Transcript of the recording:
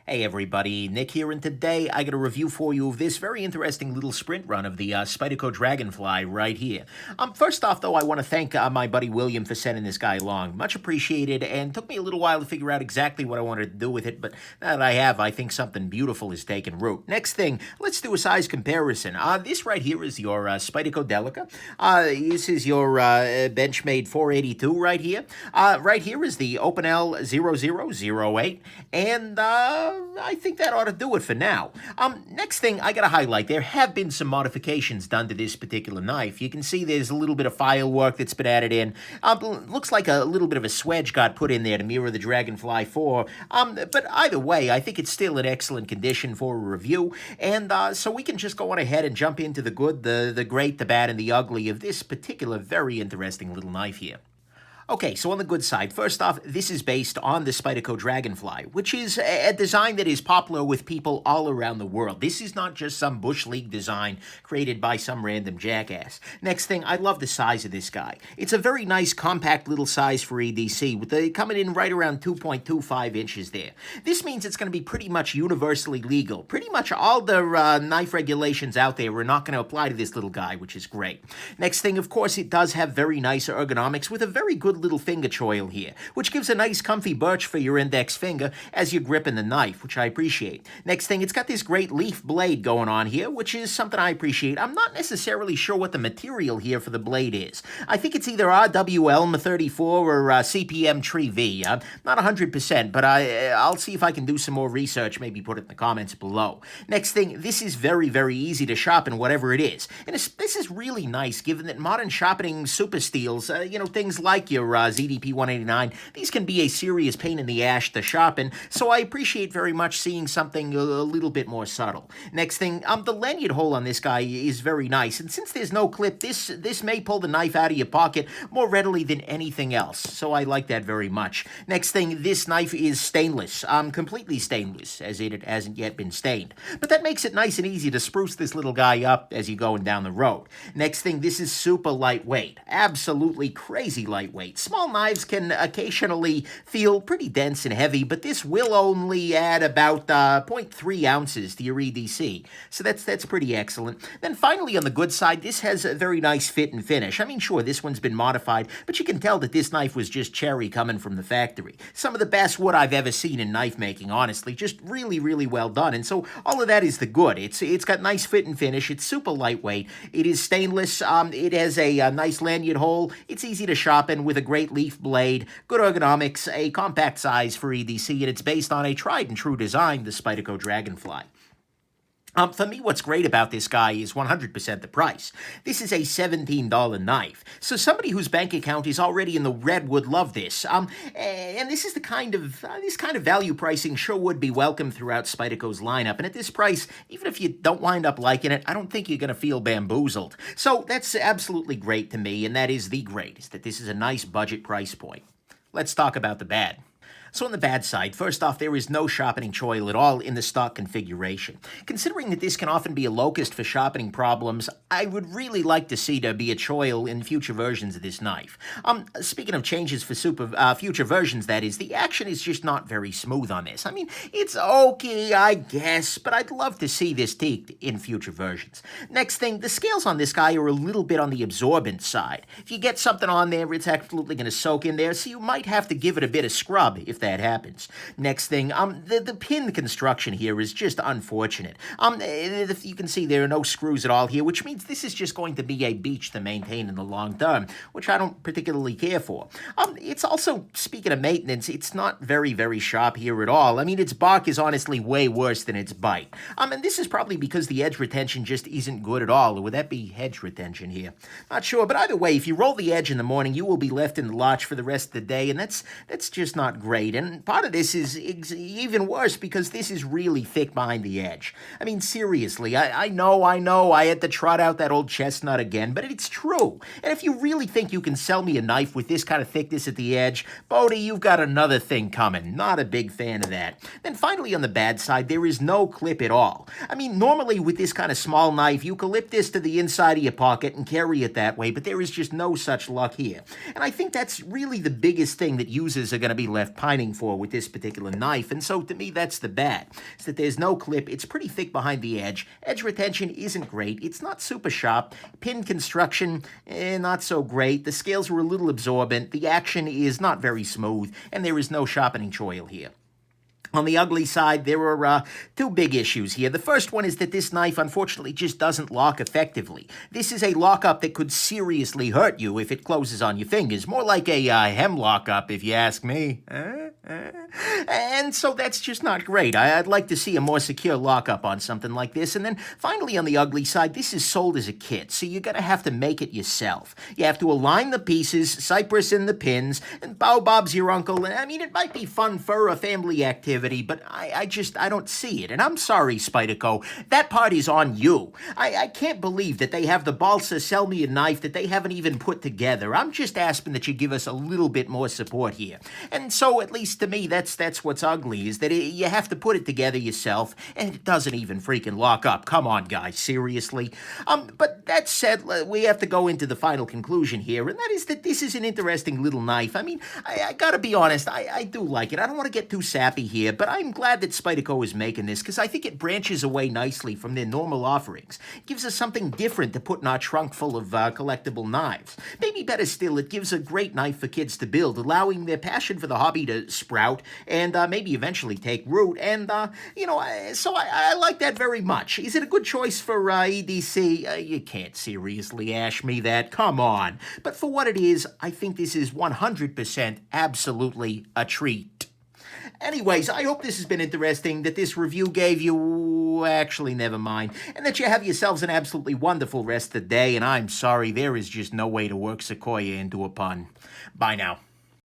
Hey everybody, Nick here, and today I got a review for you of this very interesting little sprint run of the Spyderco Dragonfly right here. First off, though, I want to thank my buddy William for sending this guy along. Much appreciated, and took me a little while to figure out exactly what I wanted to do with it, but now that I have, I think something beautiful is taking root. Next thing, let's do a size comparison. This right here is your Spyderco Delica. This is your Benchmade 482 right here. Right here is the OpenL 0008, and I think that ought to do it for now. Next thing I gotta highlight, there have been some modifications done to this particular knife. You can see there's a little bit of file work that's been added in. Looks like a little bit of a swedge got put in there to mirror the Dragonfly 4. But either way, I think it's still in excellent condition for a review. And so we can just go on ahead and jump into the good, the great, the bad, and the ugly of this particular very interesting little knife here. Okay, so on the good side, first off, this is based on the Spyderco Dragonfly, which is a design that is popular with people all around the world. This is not just some Bush League design created by some random jackass. Next thing, I love the size of this guy. It's a very nice, compact little size for EDC, with the coming in right around 2.25 inches there. This means it's going to be pretty much universally legal. Pretty much all the knife regulations out there are not going to apply to this little guy, which is great. Next thing, of course, it does have very nice ergonomics with a very good little finger choil here, which gives a nice comfy birch for your index finger as you're gripping the knife, which I appreciate. Next thing, it's got this great leaf blade going on here, which is something I appreciate. I'm not necessarily sure what the material here for the blade is. I think it's either RWL 34 or CPM Tree V. I'm not 100%, but I'll see if I can do some more research, maybe put it in the comments below. Next thing, this is very, very easy to sharpen whatever it is. And this is really nice, given that modern sharpening super steels, things like your ZDP 189, these can be a serious pain in the ass to sharpen, so I appreciate very much seeing something a little bit more subtle. Next thing, the lanyard hole on this guy is very nice, and since there's no clip, this may pull the knife out of your pocket more readily than anything else, so I like that very much. Next thing, this knife is stainless, completely stainless, as it hasn't yet been stained, but that makes it nice and easy to spruce this little guy up as you're going down the road. Next thing, this is super lightweight, absolutely crazy lightweight. Small knives can occasionally feel pretty dense and heavy, but this will only add about 0.3 ounces to your EDC, so that's pretty excellent. Then finally, on the good side, this has a very nice fit and finish. I mean, sure, this one's been modified, but you can tell that this knife was just cherry coming from the factory. Some of the best wood I've ever seen in knife making, honestly, just really, really well done, and so all of that is the good. It's got nice fit and finish, it's super lightweight, it is stainless, it has a nice lanyard hole, it's easy to sharpen with a great leaf blade, good ergonomics, a compact size for EDC, and it's based on a tried and true design, the Spyderco Dragonfly. For me, what's great about this guy is 100% the price. This is a $17 knife, so somebody whose bank account is already in the red would love this. And this is the kind of value pricing sure would be welcome throughout Spyderco's lineup. And at this price, even if you don't wind up liking it, I don't think you're going to feel bamboozled. So that's absolutely great to me, and that is the greatest, that this is a nice budget price point. Let's talk about the bad. So on the bad side, first off, there is no sharpening choil at all in the stock configuration. Considering that this can often be a locust for sharpening problems, I would really like to see there be a choil in future versions of this knife. Speaking of changes for future versions, that is, the action is just not very smooth on this. I mean, it's okay, I guess, but I'd love to see this tweaked in future versions. Next thing, the scales on this guy are a little bit on the absorbent side. If you get something on there, it's absolutely going to soak in there, so you might have to give it a bit of scrub if that happens. Next thing, the pin construction here is just unfortunate. You can see there are no screws at all here, which means this is just going to be a beach to maintain in the long term, which I don't particularly care for. It's also, speaking of maintenance, it's not very, very sharp here at all. I mean, its bark is honestly way worse than its bite. And this is probably because the edge retention just isn't good at all, or would that be hedge retention here? Not sure, but either way, if you roll the edge in the morning, you will be left in the lodge for the rest of the day, and that's just not great. And part of this is even worse because this is really thick behind the edge. I mean, seriously, I know, I had to trot out that old chestnut again, but it's true. And if you really think you can sell me a knife with this kind of thickness at the edge, Bodie, you've got another thing coming. Not a big fan of that. Then finally, on the bad side, there is no clip at all. I mean, normally with this kind of small knife, you can clip this to the inside of your pocket and carry it that way, but there is just no such luck here. And I think that's really the biggest thing that users are going to be left pining pining for with this particular knife, and so to me that's the bad. It's that there's no clip, it's pretty thick behind the edge, edge retention isn't great, it's not super sharp, pin construction, not so great, the scales are a little absorbent, the action is not very smooth, and there is no sharpening choil here. On the ugly side, there are two big issues here. The first one is that this knife, unfortunately, just doesn't lock effectively. This is a lockup that could seriously hurt you if it closes on your fingers. More like a hem lockup, if you ask me. And so that's just not great. I'd like to see a more secure lockup on something like this. And then finally, on the ugly side, this is sold as a kit, so you're going to have to make it yourself. You have to align the pieces, cypress in the pins, and Bob's your uncle. And I mean, it might be fun for a family activity, but I don't see it. And I'm sorry, Spyderco, that part is on you. I can't believe that they have the balls to sell me a knife that they haven't even put together. I'm just asking that you give us a little bit more support here. And so, at least to me, that's what's ugly, is that you have to put it together yourself, and it doesn't even freaking lock up. Come on, guys, seriously. But that said, we have to go into the final conclusion here, and that is that this is an interesting little knife. I mean, I gotta be honest, I do like it. I don't want to get too sappy here, but I'm glad that Spyderco is making this, because I think it branches away nicely from their normal offerings. It gives us something different to put in our trunk full of collectible knives. Maybe better still, it gives a great knife for kids to build, allowing their passion for the hobby to sprout and maybe eventually take root. And, so I like that very much. Is it a good choice for EDC? You can't seriously ash me that. Come on. But for what it is, I think this is 100% absolutely a treat. Anyways, I hope this has been interesting, that this review gave you... Actually, never mind. And that you have yourselves an absolutely wonderful rest of the day. And I'm sorry, there is just no way to work Sequoia into a pun. Bye now.